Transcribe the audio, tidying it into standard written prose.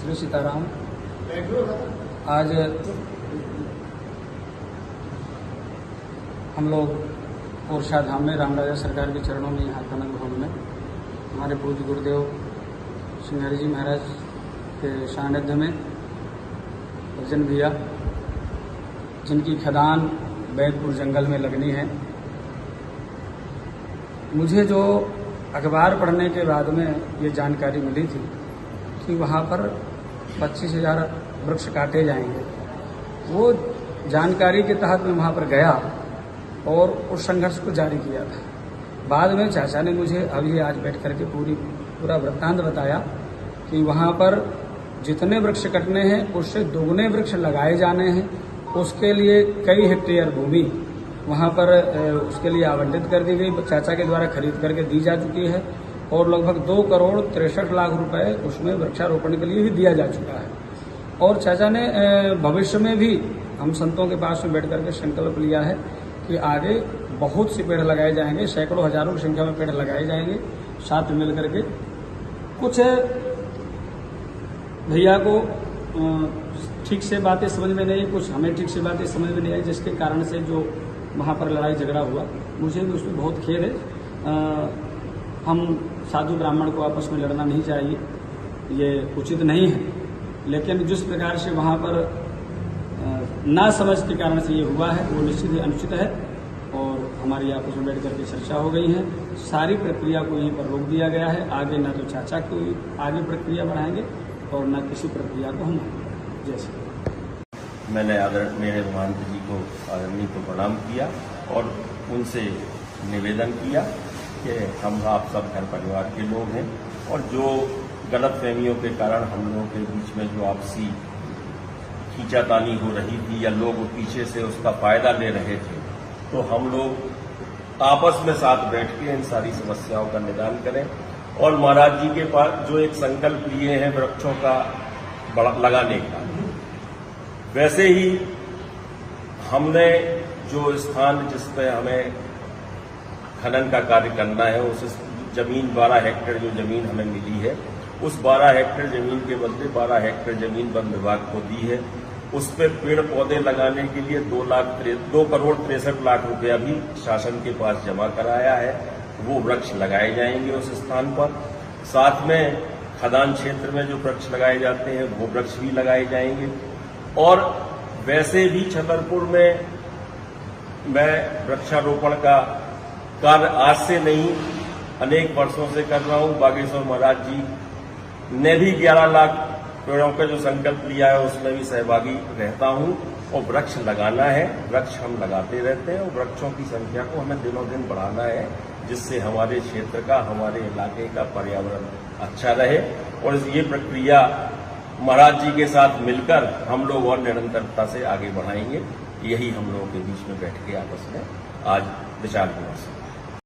श्री सीताराम। आज हम लोग ओरछा धाम में रामराजा सरकार के चरणों में यहाँ कनक भवन में हमारे पूज्य गुरुदेव सिंघारी जी महाराज के सानिध्य में अर्जन भैया, जिनकी खदान बैदपुर जंगल में लगनी है, मुझे जो अखबार पढ़ने के बाद में ये जानकारी मिली थी कि वहाँ पर 25,000 वृक्ष काटे जाएंगे। वो जानकारी के तहत मैं वहाँ पर गया और उस संघर्ष को जारी किया था। बाद में चाचा ने मुझे अभी आज बैठ करके पूरा वृत्तांत बताया कि वहाँ पर जितने वृक्ष कटने हैं उससे दोगुने वृक्ष लगाए जाने हैं। उसके लिए कई हेक्टेयर भूमि वहाँ पर उसके लिए आवंटित कर दी गई, चाचा के द्वारा खरीद करके दी जा चुकी है और लगभग 2,63,00,000 रुपए उसमें वृक्षारोपण के लिए भी दिया जा चुका है। और चाचा ने भविष्य में भी हम संतों के पास में बैठ करके संकल्प लिया है कि आगे बहुत से पेड़ लगाए जाएंगे, सैकड़ों हजारों की संख्या में पेड़ लगाए जाएंगे। साथ मिल करके कुछ भैया को ठीक से बातें समझ में नहीं आई, कुछ हमें ठीक से बातें समझ में नहीं आई, जिसके कारण से जो वहाँ पर लड़ाई झगड़ा हुआ, मुझे भी उसमें बहुत खेद है। हम साधु ब्राह्मण को आपस में लड़ना नहीं चाहिए, ये उचित नहीं है, लेकिन जिस प्रकार से वहाँ पर ना समझ के कारण से ये हुआ है वो निश्चित ही अनुचित है और हमारी आपस में बैठ करके चर्चा हो गई है। सारी प्रक्रिया को यहीं पर रोक दिया गया है। आगे ना तो चाचा को आगे प्रक्रिया बढ़ाएंगे और न किसी प्रक्रिया को हम जैसे मैंने मेरे महंत जी को आदरणीय को प्रणाम किया और उनसे निवेदन किया कि हम आप सब घर परिवार के लोग हैं और जो गलतफहमियों के कारण हम लोगों के बीच में जो आपसी खींचातानी हो रही थी या लोग पीछे से उसका फायदा ले रहे थे, तो हम लोग आपस में साथ बैठ के इन सारी समस्याओं का निदान करें और महाराज जी के पास जो एक संकल्प लिए हैं वृक्षों का लगाने का, वैसे ही हमने जो स्थान जिस पे हमें खनन का कार्य करना है, उस जमीन 12 हेक्टेयर जो जमीन हमें मिली है, उस 12 हेक्टेयर जमीन के बदले 12 हेक्टेयर जमीन वन विभाग को दी है। उस पे पेड़ पौधे लगाने के लिए 2,63,00,000 रुपया भी शासन के पास जमा कराया है। वो वृक्ष लगाए जाएंगे उस स्थान पर। साथ में खदान क्षेत्र में जो वृक्ष लगाए जाते हैं वो वृक्ष भी लगाए जाएंगे। और वैसे भी छतरपुर में मैं वृक्षारोपण का कार्य आज से नहीं अनेक वर्षों से कर रहा हूं। बागेश्वर महाराज जी ने भी 11 लाख पेड़ों का जो संकल्प लिया है उसमें भी सहभागी रहता हूं और वृक्ष लगाना है। वृक्ष हम लगाते रहते हैं और वृक्षों की संख्या को हमें दिनों दिन बढ़ाना है, जिससे हमारे क्षेत्र का, हमारे इलाके का पर्यावरण अच्छा रहे। और ये प्रक्रिया महाराज जी के साथ मिलकर हम लोग और निरंतरता से आगे बढ़ाएंगे। यही हम लोगों के बीच में बैठ के आपस में आज विचार विमर्श